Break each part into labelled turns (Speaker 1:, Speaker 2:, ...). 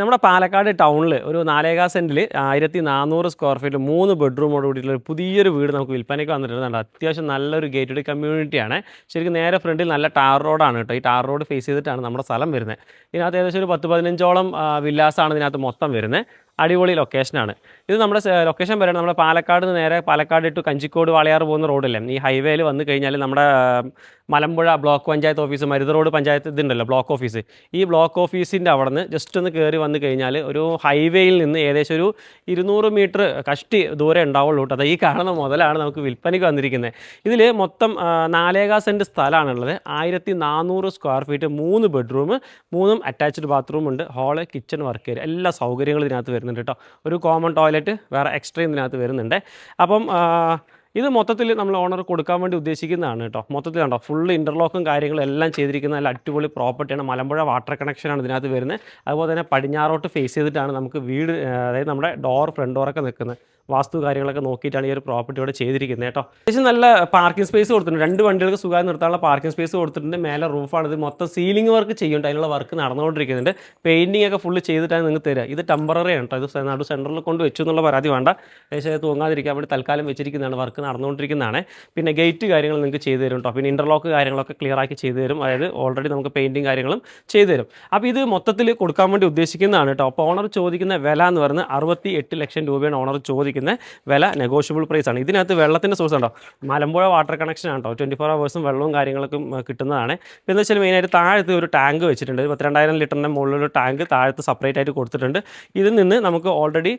Speaker 1: നമ്മുടെ പാലക്കാട് ടൗണിൽ ഒരു 4.5 സെൻറ്റിൽ 1400 സ്ക്വയർ ഫീറ്റ് 3 ബെഡ്റൂമോട് കൂടിയിട്ടുള്ള ഒരു പുതിയൊരു വീട് നമുക്ക് വിൽപ്പനയ്ക്ക് വന്നിട്ടുണ്ട്. അത്യാവശ്യം നല്ലൊരു ഗേറ്റഡ് കമ്മ്യൂണിറ്റിയാണ്. ശരിക്കും നേരെ ഫ്രണ്ടിൽ നല്ല ടാർ റോഡാണ് കേട്ടോ. ഈ ടാർ റോഡ് ഫേസ് ചെയ്തിട്ടാണ് നമ്മുടെ സ്ഥലം വരുന്നത്. ഇതിനകത്ത് ഏകദേശം ഒരു 10-15ഓളം വില്ലാസാണ് ഇതിനകത്ത് മൊത്തം വരുന്നത്. അടിപൊളി ലൊക്കേഷനാണ്. ഇത് നമ്മുടെ ലൊക്കേഷൻ പറയുന്നത് നമ്മുടെ പാലക്കാട് നിന്ന് നേരെ പാലക്കാട് ടു കഞ്ചിക്കോട് വാളയാർ പോകുന്ന റോഡില്ലേ, ഈ ഹൈവേയിൽ വന്നു കഴിഞ്ഞാൽ നമ്മുടെ Malampuzha block panchayat office, Marutha road panchayat ഇതുണ്ടല്ലോ ബ്ലോക്ക് ഓഫീസ്, ഈ ബ്ലോക്ക് ഓഫീസിൻ്റെ അവിടെ നിന്ന് ജസ്റ്റ് ഒന്ന് കയറി വന്നു കഴിഞ്ഞാൽ ഒരു ഹൈവേയിൽ നിന്ന് ഏകദേശം ഒരു 200 മീറ്റർ കഷ്ടി ദൂരെ ഉണ്ടാവുള്ളൂ കേട്ടോ. അത് ഈ കാണുന്ന മുതലാണ് നമുക്ക് വിൽപ്പനയ്ക്ക് വന്നിരിക്കുന്നത്. ഇതിൽ മൊത്തം 4.5 സെൻറ്റ് സ്ഥലമാണുള്ളത്. 1400 square feet 3 bedroom, 3 attached bathroom ഉണ്ട്, ഹാള്, കിച്ചൺ, വർക്ക് ഏരിയ, എല്ലാ സൗകര്യങ്ങളും ഇതിനകത്ത് വരുന്നുണ്ട് കേട്ടോ. ഒരു കോമൺ ടോയ്ലറ്റ് വേറെ എക്സ്ട്രാ ഇതിനകത്ത് വരുന്നുണ്ട്. അപ്പം ഇത് മൊത്തത്തിൽ നമ്മൾ ഓണർ കൊടുക്കാൻ വേണ്ടി ഉദ്ദേശിക്കുന്നതാണ് കേട്ടോ. മൊത്തത്തിൽ കണ്ടോ, ഫുൾ ഇൻ്റർലോക്കും കാര്യങ്ങളും എല്ലാം ചെയ്തിരിക്കുന്ന നല്ല അടിപൊളി പ്രോപ്പർട്ടിയാണ്. മലമ്പുഴ വാട്ടർ കണക്ഷനാണ് ഇതിനകത്ത് വരുന്നത്. അതുപോലെ തന്നെ പടിഞ്ഞാറോട്ട് ഫേസ് ചെയ്തിട്ടാണ് നമുക്ക് വീട്, അതായത് നമ്മുടെ ഫ്രണ്ട് ഡോറൊക്കെ നിൽക്കുന്നത്. വാസ്തു കാര്യങ്ങളൊക്കെ നോക്കിയിട്ടാണ് ഈ ഒരു പ്രോപ്പർട്ടി ഇവിടെ ചെയ്തിരിക്കുന്നത് കേട്ടോ. അത്യാവശ്യം നല്ല പാർക്കിംഗ് സ്പേസ് കൊടുത്തിട്ടുണ്ട്. 2 വണ്ടികൾക്ക് സുഖമായി നിർത്താനുള്ള പാർക്കിംഗ് സ്പേസ് കൊടുത്തിട്ടുണ്ട്. മേലെ റൂഫാണ്. ഇത് മൊത്തം സീലിംഗ് വർക്ക് ചെയ്യുന്നുണ്ട്. അതിനുള്ള വർക്ക് നടന്നുകൊണ്ടിരിക്കുന്നുണ്ട്. പെയിൻറ്റിംഗ് ഒക്കെ ഫുള്ള് ചെയ്തിട്ടാണ് നിങ്ങൾക്ക് തരിക. ഇത് ടെമ്പററി ആണ് കേട്ടോ. ഇത് നടു സെൻറ്ററിൽ കൊണ്ട് വെച്ചു എന്നുള്ള പരാതി വേണ്ട. ഏകദേശം തൂങ്ങാതിരിക്കാൻ വേണ്ടി തൽക്കാലം വെച്ചിരിക്കുന്നതാണ്. വർക്ക് നടന്നുകൊണ്ടിരിക്കുന്നതാണ്. പിന്നെ ഗേറ്റ് കാര്യങ്ങൾ നിങ്ങൾക്ക് ചെയ്തു തരും കേട്ടോ. പിന്നെ ഇൻ്റർലോക്ക് കാര്യങ്ങളൊക്കെ ക്ലിയർ ആക്കി ചെയ്തു തരും. അതായത് ഓൾറെഡി നമുക്ക് പെയിൻറ്റിങ് കാര്യങ്ങളും ചെയ്തു തരും. അപ്പോൾ ഇത് മൊത്തത്തിൽ കൊടുക്കാൻ വേണ്ടി ഉദ്ദേശിക്കുന്നതാണ് കേട്ടോ. അപ്പോൾ ഓണർ ചോദിക്കുന്ന വില എന്ന് പറയുന്നത് 68 ലക്ഷം രൂപയാണ് ഓണർ ചോദിക്കുന്നത്. വില നെഗോഷ്യബിൾ പ്രൈസ് ആണ്. ഇതിനകത്ത് വെള്ളത്തിൻ്റെ സോഴ്സ് ഉണ്ടോ, മലമ്പുഴ വാട്ടർ കണക്ഷൻ ആണ് കേട്ടോ. 24 ഹവേഴ്സും വെള്ളവും കാര്യങ്ങളൊക്കെ കിട്ടുന്നതാണ്. പിന്നെ എന്ന് വെച്ചാൽ മെയിനായിട്ട് താഴത്ത് ഒരു ടാങ്ക് വെച്ചിട്ടുണ്ട്. 32,000 ലിറ്ററിൻ്റെ മുകളിലൊരു ടാങ്ക് താഴത്ത് സെപ്പറേറ്റ് ആയിട്ട് കൊടുത്തിട്ടുണ്ട്. ഇതിൽ നിന്ന് നമുക്ക് ഓൾറെഡി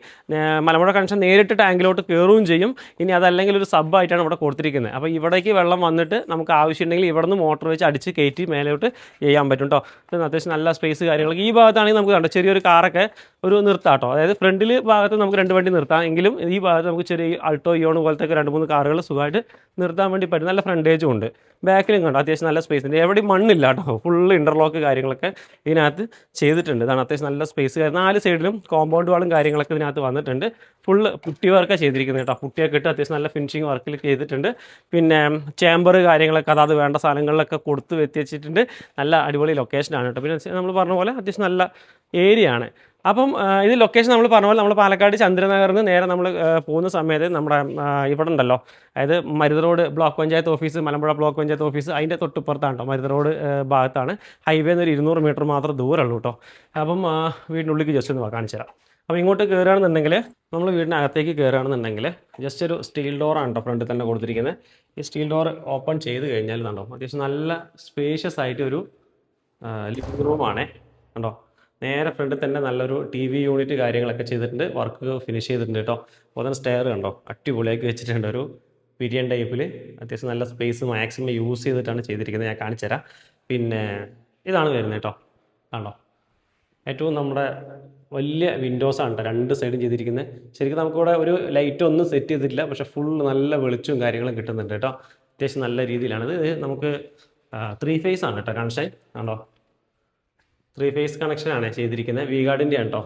Speaker 1: മലമ്പുഴ കണക്ഷൻ നേരിട്ട് ടാങ്കിലോട്ട് കയറുകയും ചെയ്യും. ഇനി അതല്ലെങ്കിൽ ഒരു സബ്ബായിട്ടാണ് ഇവിടെ കൊടുത്തിരിക്കുന്നത്. അപ്പോൾ ഇവിടേക്ക് വെള്ളം വന്നിട്ട് നമുക്ക് ആവശ്യമുണ്ടെങ്കിൽ ഇവിടെ നിന്ന് മോട്ടർ വെച്ച് അടിച്ച് കയറ്റി മേലോട്ട് ചെയ്യാൻ പറ്റും കേട്ടോ. അത്യാവശ്യം നല്ല സ്പേസ് കാര്യങ്ങളൊക്കെ ഈ ഭാഗത്താണെങ്കിൽ നമുക്ക് കണ്ടോ, ചെറിയൊരു കാറൊക്കെ ഒരു നിർത്താം കേട്ടോ. അതായത് ഫ്രണ്ടിൽ ഭാഗത്ത് നമുക്ക് 2 വണ്ടി നിർത്താം. എങ്കിലും ഈ ഭാഗത്ത് നമുക്ക് ചെറിയ അൾട്ടോ ഇയോൺ പോലത്തെ 2-3 കാറുകൾ സുഖമായിട്ട് നിർത്താൻ വേണ്ടി പറ്റും. നല്ല ഫ്രണ്ടേജും ഉണ്ട്. ബാക്കിലും കണ്ടോ അത്യാവശ്യം നല്ല സ്പേസ് ഉണ്ട്. എവിടെയും മണ്ണില്ല കേട്ടോ. ഫുള്ള് ഇൻ്റർലോക്ക് കാര്യങ്ങളൊക്കെ ഇതിനകത്ത് ചെയ്തിട്ടുണ്ട്. ഇതാണ് അത്യാവശ്യം നല്ല സ്പേസ്. 4 സൈഡിലും കോമ്പൗണ്ട് വാളും കാര്യങ്ങളൊക്കെ ഇതിനകത്ത് വന്നിട്ടുണ്ട്. ഫുള്ള് പുട്ടി വർക്കാണ് ചെയ്തിരിക്കുന്നത് കേട്ടോ. പുട്ടിയൊക്കെ ഇട്ട് അത്യാവശ്യം നല്ല ഫിനിഷിങ് വർക്കിൽ ചെയ്തിട്ടുണ്ട്. പിന്നെ ചേമ്പർ കാര്യങ്ങളൊക്കെ അത് വേണ്ട സ്ഥലങ്ങളിലൊക്കെ കൊടുത്ത് വെച്ചിട്ടുണ്ട്. നല്ല അടിപൊളി ലൊക്കേഷനാണ് കേട്ടോ. പിന്നെ നമ്മൾ പറഞ്ഞ പോലെ അത്യാവശ്യം നല്ല ഏരിയ ആണ്. അപ്പം ഇത് ലൊക്കേഷൻ നമ്മൾ പറഞ്ഞ പോലെ നമ്മൾ പാലക്കാട് ചന്ദ്രനഗറിൽ നിന്ന് നേരെ നമ്മൾ പോകുന്ന സമയത്ത് നമ്മുടെ ഇവിടെ ഉണ്ടല്ലോ, അതായത് Marutha road block panchayat office, Malampuzha block panchayat office, അതിൻ്റെ തൊട്ടിപ്പുറത്താണ് കേട്ടോ. മരുത റോഡ് ഭാഗത്താണ്. ഹൈവേ ഒരു 200 മീറ്റർ മാത്രം ദൂരമുള്ളൂ കേട്ടോ. അപ്പം വീടിനുള്ളിലേക്ക് ജസ്റ്റ് ഒന്ന് കാണിച്ചു തരാം. അപ്പോൾ ഇങ്ങോട്ട് കയറുകയാണെന്നുണ്ടെങ്കിൽ, നമ്മൾ വീടിനകത്തേക്ക് കയറുകയാണെന്നുണ്ടെങ്കിൽ ജസ്റ്റ് ഒരു സ്റ്റീൽ ഡോറാണ് കേട്ടോ ഫ്രണ്ടിൽ തന്നെ കൊടുത്തിരിക്കുന്നത്. ഈ സ്റ്റീൽ ഡോർ ഓപ്പൺ ചെയ്ത് കഴിഞ്ഞാൽ കണ്ടോ അത്യാവശ്യം നല്ല സ്പേഷ്യസ് ആയിട്ട് ഒരു ലിവിംഗ് റൂമാണേ കണ്ടോ. നേരെ ഫ്രണ്ടിൽ തന്നെ നല്ലൊരു TV യൂണിറ്റ് കാര്യങ്ങളൊക്കെ ചെയ്തിട്ടുണ്ട്. വർക്ക് ഫിനിഷ് ചെയ്തിട്ടുണ്ട് കേട്ടോ. അപ്പോൾ തന്നെ സ്റ്റെയർ കണ്ടോ അടിപൊളിയാക്കി വെച്ചിട്ടുണ്ട്. ഒരു പിരിയൻ ടൈപ്പിൽ അത്യാവശ്യം നല്ല സ്പേസ് മാക്സിമം യൂസ് ചെയ്തിട്ടാണ് ചെയ്തിരിക്കുന്നത്. ഞാൻ കാണിച്ചു തരാം. പിന്നെ ഇതാണ് വരുന്നത് കേട്ടോ. കണ്ടോ ഏറ്റവും നമ്മുടെ വലിയ വിൻഡോസാണ് കേട്ടോ 2 സൈഡും ചെയ്തിരിക്കുന്നത്. ശരിക്കും നമുക്കിവിടെ ഒരു ലൈറ്റ് ഒന്നും സെറ്റ് ചെയ്തിട്ടില്ല, പക്ഷേ ഫുൾ നല്ല വെളിച്ചവും കാര്യങ്ങളും കിട്ടുന്നുണ്ട് കേട്ടോ. അത്യാവശ്യം നല്ല രീതിയിലാണ്. ഇത് നമുക്ക് 3 ഫേസ് ആണ് കേട്ടോ കണക്ഷൻ. കണ്ടോ 3 ഫേസ് കണക്ഷനാണ് ചെയ്തിരിക്കുന്നത്. V-ഗാർഡിൻ്റെ ആണ് കേട്ടോ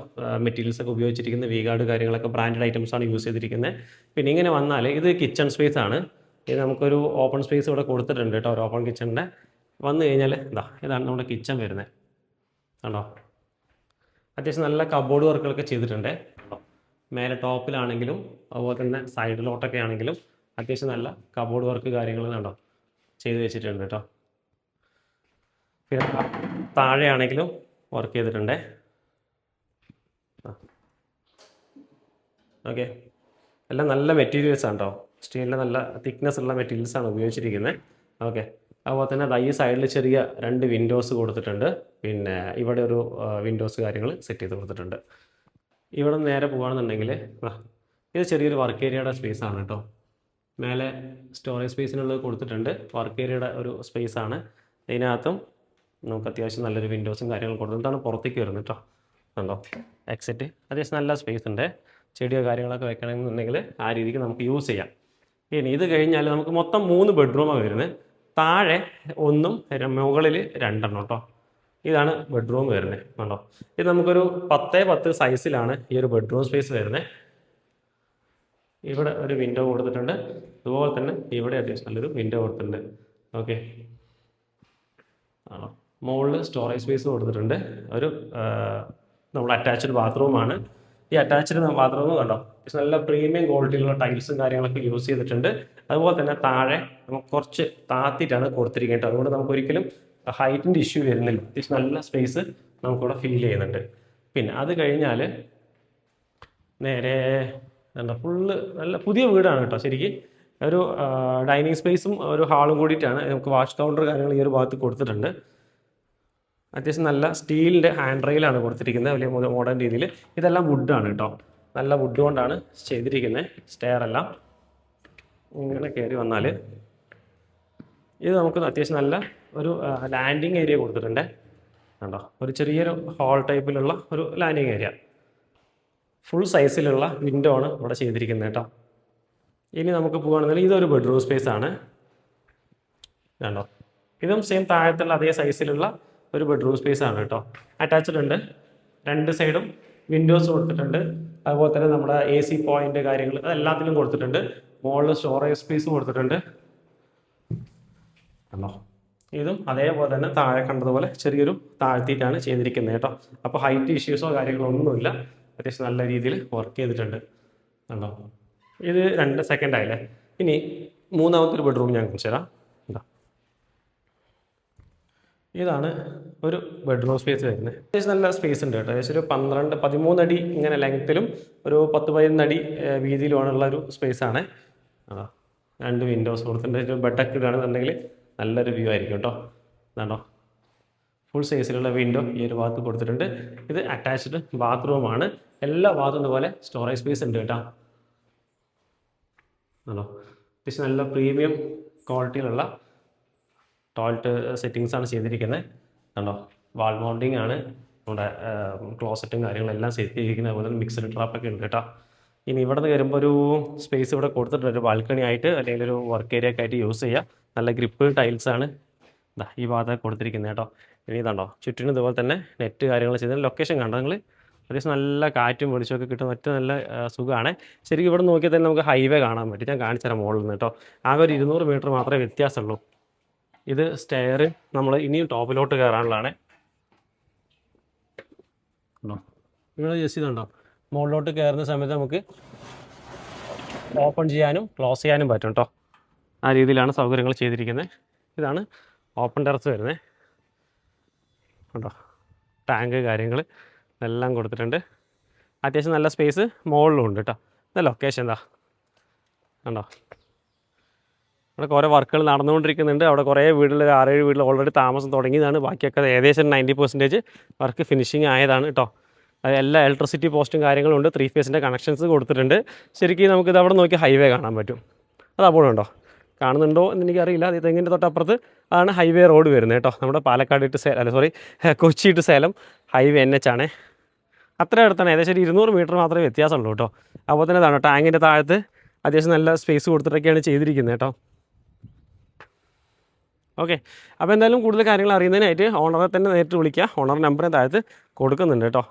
Speaker 1: മെറ്റീരിയൽസ് ഒക്കെ ഉപയോഗിച്ചിരിക്കുന്നത്. V-ഗാർഡ് കാര്യങ്ങളൊക്കെ ബ്രാൻഡഡ് ഐറ്റംസാണ് യൂസ് ചെയ്തിരിക്കുന്നത്. പിന്നെ ഇങ്ങനെ വന്നാൽ ഇത് കിച്ചൺ സ്പേസ് ആണ്. ഇത് നമുക്കൊരു ഓപ്പൺ സ്പേസ് ഇവിടെ കൊടുത്തിട്ടുണ്ട് കേട്ടോ. ഒരു ഓപ്പൺ കിച്ചണിൻ്റെ വന്നു കഴിഞ്ഞാൽ ഇതാണ് നമ്മുടെ കിച്ചൺ വരുന്നത് കണ്ടോ. അത്യാവശ്യം നല്ല കബോർഡ് വർക്കുകളൊക്കെ ചെയ്തിട്ടുണ്ട് കേട്ടോ. മേലെ ടോപ്പിലാണെങ്കിലും അതുപോലെ തന്നെ സൈഡിലോട്ടൊക്കെ ആണെങ്കിലും അത്യാവശ്യം നല്ല കബോർഡ് വർക്ക് കാര്യങ്ങൾ കണ്ടോ ചെയ്ത് വെച്ചിട്ടുണ്ട് കേട്ടോ. പിന്നെ താഴെയാണെങ്കിലും വർക്ക് ചെയ്തിട്ടുണ്ട്. ഓക്കെ, എല്ലാം നല്ല മെറ്റീരിയൽസാണ് കേട്ടോ. സ്റ്റീലിൻ്റെ നല്ല തിക്നെസ് ഉള്ള മെറ്റീരിയൽസാണ് ഉപയോഗിച്ചിരിക്കുന്നത്. ഓക്കെ, അതുപോലെ തന്നെ ഈ സൈഡിൽ ചെറിയ 2 വിൻഡോസ് കൊടുത്തിട്ടുണ്ട്. പിന്നെ ഇവിടെ ഒരു വിൻഡോസ് കാര്യങ്ങൾ സെറ്റ് ചെയ്ത് കൊടുത്തിട്ടുണ്ട്. ഇവിടെ നേരെ പോകുകയാണെന്നുണ്ടെങ്കിൽ ഇത് ചെറിയൊരു വർക്ക് ഏരിയയുടെ സ്പേസാണ് കേട്ടോ. മേലെ സ്റ്റോറേജ് സ്പേസിനുള്ളത് കൊടുത്തിട്ടുണ്ട്. വർക്ക് ഏരിയയുടെ ഒരു സ്പേസാണ്. ഇതിനകത്തും നമുക്ക് അത്യാവശ്യം നല്ലൊരു വിൻഡോസും കാര്യങ്ങളും കൊടുത്തിട്ടാണ് പുറത്തേക്ക് വരുന്നത് കേട്ടോ. കണ്ടോ എക്സിറ്റ് അത്യാവശ്യം നല്ല സ്പേസ് ഉണ്ട്. ചെടിയോ കാര്യങ്ങളൊക്കെ വെക്കണമെന്നുണ്ടെങ്കിൽ ആ രീതിക്ക് നമുക്ക് യൂസ് ചെയ്യാം. ഇനി ഇത് കഴിഞ്ഞാൽ നമുക്ക് മൊത്തം 3 ബെഡ്റൂമാണ് വരുന്നത്. താഴെ 1 മുകളിൽ 2 കേട്ടോ. ഇതാണ് ബെഡ്റൂം വരുന്നത് കണ്ടോ. ഇത് നമുക്കൊരു 10x10 സൈസിലാണ് ഈ ഒരു ബെഡ്റൂം സ്പേസ് വരുന്നത്. ഇവിടെ ഒരു വിൻഡോ കൊടുത്തിട്ടുണ്ട്. അതുപോലെ തന്നെ ഇവിടെ അത്യാവശ്യം നല്ലൊരു വിൻഡോ കൊടുത്തിട്ടുണ്ട്. ഓക്കെ, ആണോ മുകളിൽ സ്റ്റോറേജ് സ്പേസ് കൊടുത്തിട്ടുണ്ട്. ഒരു നമ്മൾ അറ്റാച്ച്ഡ് ബാത്റൂമാണ്. ഈ അറ്റാച്ച്ഡ് ബാത്റൂം കണ്ടോ, നല്ല പ്രീമിയം ക്വാളിറ്റിയിലുള്ള ടൈൽസും കാര്യങ്ങളൊക്കെ യൂസ് ചെയ്തിട്ടുണ്ട്. അതുപോലെ തന്നെ താഴെ നമുക്ക് കുറച്ച് താത്തിയിട്ടാണ് കൊടുത്തിരിക്കുന്നത്. അതുകൊണ്ട് നമുക്ക് ഒരിക്കലും ഹൈറ്റിൻ്റെ ഇഷ്യൂ വരുന്നില്ല. അത്യാവശ്യം നല്ല സ്പേസ് നമുക്കിവിടെ ഫീൽ ചെയ്യുന്നുണ്ട്. പിന്നെ അത് കഴിഞ്ഞാൽ നേരെ എന്താ ഫുള്ള് നല്ല പുതിയ വീടാണ് കേട്ടോ. ശരിക്കും ഒരു ഡൈനിങ് സ്പേസും ഒരു ഹാളും കൂടിയിട്ടാണ്. നമുക്ക് വാഷ് കൗണ്ടർ കാര്യങ്ങൾ ഈ ഒരു ഭാഗത്ത് കൊടുത്തിട്ടുണ്ട്. അത്യാവശ്യം നല്ല സ്റ്റീലിൻ്റെ ഹാൻഡ് റെയിലാണ് കൊടുത്തിരിക്കുന്നത്, വലിയ മോഡേൺ രീതിയിൽ. ഇതെല്ലാം വുഡാണ് കേട്ടോ, നല്ല വുഡ് കൊണ്ടാണ് ചെയ്തിരിക്കുന്നത്. സ്റ്റെയർ എല്ലാം ഇങ്ങനെ കയറി വന്നാൽ ഇത് നമുക്ക് അത്യാവശ്യം നല്ല ഒരു ലാൻഡിങ് ഏരിയ കൊടുത്തിട്ടുണ്ട് കണ്ടോ. ഒരു ചെറിയൊരു ഹാൾ ടൈപ്പിലുള്ള ഒരു ലാൻഡിങ് ഏരിയ, ഫുൾ സൈസിലുള്ള വിൻഡോ ആണ് ഇവിടെ ചെയ്തിരിക്കുന്നത് കേട്ടോ. ഇനി നമുക്ക് പോകുകയാണെന്നുണ്ടെങ്കിൽ ഇതൊരു ബെഡ്റൂം സ്പേസ് ആണ് കണ്ടോ. ഇതും സെയിം താഴത്തുള്ള അതേ സൈസിലുള്ള ഒരു ബെഡ്റൂം സ്പേസ് ആണ് കേട്ടോ. അറ്റാച്ച്ഡ് ഉണ്ട്, രണ്ട് സൈഡും വിൻഡോസ് കൊടുത്തിട്ടുണ്ട്. അതുപോലെ തന്നെ നമ്മുടെ AC പോയിന്റ് കാര്യങ്ങൾ അതെല്ലാത്തിലും കൊടുത്തിട്ടുണ്ട്. മുകളിൽ സ്റ്റോറേജ് സ്പേസ് കൊടുത്തിട്ടുണ്ട് കണ്ടോ. ഇതും അതേപോലെ തന്നെ താഴെ കണ്ടതുപോലെ ചെറിയൊരു താഴ്ത്തിയിട്ടാണ് ചെയ്തിരിക്കുന്നത് കേട്ടോ. അപ്പോൾ ഹൈറ്റ് ഇഷ്യൂസോ കാര്യങ്ങളോ ഒന്നുമില്ല, അത്യാവശ്യം നല്ല രീതിയിൽ വർക്ക് ചെയ്തിട്ടുണ്ട് കണ്ടോ. ഇത് 2 സെക്കൻഡ് ആയില്ലേ. ഇനി മൂന്നാമത്തെ ഒരു ബെഡ്റൂം ഞാൻ കാണിച്ചു തരാം. ഇതാണ് ഒരു ബെഡ്റൂം സ്പേസ് വരുന്നത്. അത്യാവശ്യം നല്ല സ്പേസ് ഉണ്ട് കേട്ടോ. ഏകദേശം ഒരു 12-13 അടി ഇങ്ങനെ ലെങ്ത്തിലും ഒരു 10-11 അടി വീതിയിലുമാണുള്ള ഒരു സ്പേസാണ്. രണ്ട് വിൻഡോസ് കൊടുത്തിട്ടുണ്ട്. ബെഡൊക്കെ ഇടുകയാണെന്നുണ്ടെങ്കിൽ നല്ലൊരു വ്യൂ ആയിരിക്കും കേട്ടോ. ഇതാണോ, ഫുൾ സൈസിലുള്ള വിൻഡോ ഈ ഒരു ഭാഗത്ത് കൊടുത്തിട്ടുണ്ട്. ഇത് അറ്റാച്ച്ഡ് ബാത്റൂമാണ്. എല്ലാ ഭാഗത്തും പോലെ സ്റ്റോറേജ് സ്പേസ് ഉണ്ട് കേട്ടോ. ആണോ, അത്യാവശ്യം നല്ല പ്രീമിയം ക്വാളിറ്റിയിലുള്ള ടോയ്ലറ്റ് സെറ്റിങ്സ് ആണ് ചെയ്തിരിക്കുന്നത് കണ്ടോ. വാൾ മൗണ്ടിങ് ആണ്. നമ്മുടെ ക്ലോസറ്റും കാര്യങ്ങളെല്ലാം സെറ്റ് ചെയ്തിരിക്കുന്നത്. അതുപോലെ മിക്സഡ് ട്രാപ്പൊക്കെ ഉണ്ട് കേട്ടോ. ഇനി ഇവിടെ നിന്ന് വരുമ്പോൾ ഒരു സ്പേസ് ഇവിടെ കൊടുത്തിട്ടുണ്ട്, ഒരു ബാൽക്കണി ആയിട്ട് അല്ലെങ്കിൽ ഒരു വർക്ക് ഏരിയ ഒക്കെ ആയിട്ട് യൂസ് ചെയ്യുക. നല്ല ഗ്രിപ്പ് ടൈൽസാണ് ഈ ഭാഗത്തൊക്കെ കൊടുത്തിരിക്കുന്നത് കേട്ടോ. ഇനി ഇതാണ്ടോ ചുറ്റിനും ഇതുപോലെ തന്നെ നെറ്റ് കാര്യങ്ങൾ ചെയ്ത് ലൊക്കേഷൻ കണ്ടോ നിങ്ങൾ. അത്യാവശ്യം നല്ല കാറ്റും വെളിച്ചമൊക്കെ കിട്ടും, മറ്റും നല്ല സുഖമാണ്. ശരിക്കും ഇവിടെ നോക്കിയാൽ തന്നെ നമുക്ക് ഹൈവേ കാണാൻ പറ്റും. ഞാൻ കാണിച്ചു തരാം മുകളിൽ നിന്ന് കേട്ടോ. ആകെ ഒരു 200 മീറ്റർ മാത്രമേ വ്യത്യാസമുള്ളൂ. ഇത് സ്റ്റെയർ നമ്മൾ ഇനിയും ടോപ്പിലോട്ട് കയറാനുള്ളതാണ്. നിങ്ങൾ ജസ്റ്റ് ഇതുണ്ടോ, മുകളിലോട്ട് കയറുന്ന സമയത്ത് നമുക്ക് ഓപ്പൺ ചെയ്യാനും ക്ലോസ് ചെയ്യാനും പറ്റും കേട്ടോ. ആ രീതിയിലാണ് സൗകര്യങ്ങൾ ചെയ്തിരിക്കുന്നത്. ഇതാണ് ഓപ്പൺ ടെറസ് വരുന്നത് കേട്ടോ. ടാങ്ക് കാര്യങ്ങൾ എല്ലാം കൊടുത്തിട്ടുണ്ട്. അത്യാവശ്യം നല്ല സ്പേസ് മുകളിലും ഉണ്ട് കേട്ടോ. ഇത് ലൊക്കേഷൻ എന്താ കണ്ടോ. അവിടെ കുറേ വർക്കുകൾ നടന്നുകൊണ്ടിരിക്കുന്നുണ്ട്. അവിടെ കുറേ വീട്ടിൽ 6-7 വീട്ടിൽ ഓൾറെഡി താമസം തുടങ്ങിയതാണ്. ബാക്കിയൊക്കെ ഏകദേശം 90% വർക്ക് ഫിനിഷിങ് ആയതാണ് കേട്ടോ. എല്ലാ ഇലക്ട്രിസിറ്റി പോസ്റ്റും കാര്യങ്ങളും ഉണ്ട്. 3 ഫേസിൻ്റെ കണക്ഷൻസ് കൊടുത്തിട്ടുണ്ട്. ശരിക്കും നമുക്കിത് അവിടെ നോക്കി ഹൈവേ കാണാൻ പറ്റും. അത് അപ്പോഴുണ്ടോ, കാണുന്നുണ്ടോ എന്ന് എനിക്കറിയില്ല. അത് തെങ്ങിൻ്റെ തൊട്ടപ്പുറത്ത് ആണ് ഹൈവേ റോഡ് വരുന്നത് കേട്ടോ. നമ്മുടെ Palakkad to Kochi to Salem highway NH ആണ്. അത്ര അടുത്താണ്. ഏകദേശം 200 മീറ്റർ മാത്രമേ വ്യത്യാസമുള്ളൂ കേട്ടോ. അപ്പോൾ തന്നെ ഇതാണ് ടാങ്കിൻ്റെ താഴത്ത് അത്യാവശ്യം നല്ല സ്പേസ് കൊടുത്തിട്ടൊക്കെയാണ് ചെയ്തിരിക്കുന്നത് കേട്ടോ. ഓക്കെ, അപ്പോൾ എന്തായാലും കൂടുതൽ കാര്യങ്ങൾ അറിയുന്നതിനായിട്ട് ഓണറെ തന്നെ നേരിട്ട് വിളിക്കുക. ഓണർ നമ്പർ താഴത്ത് കൊടുക്കുന്നുണ്ട് കേട്ടോ.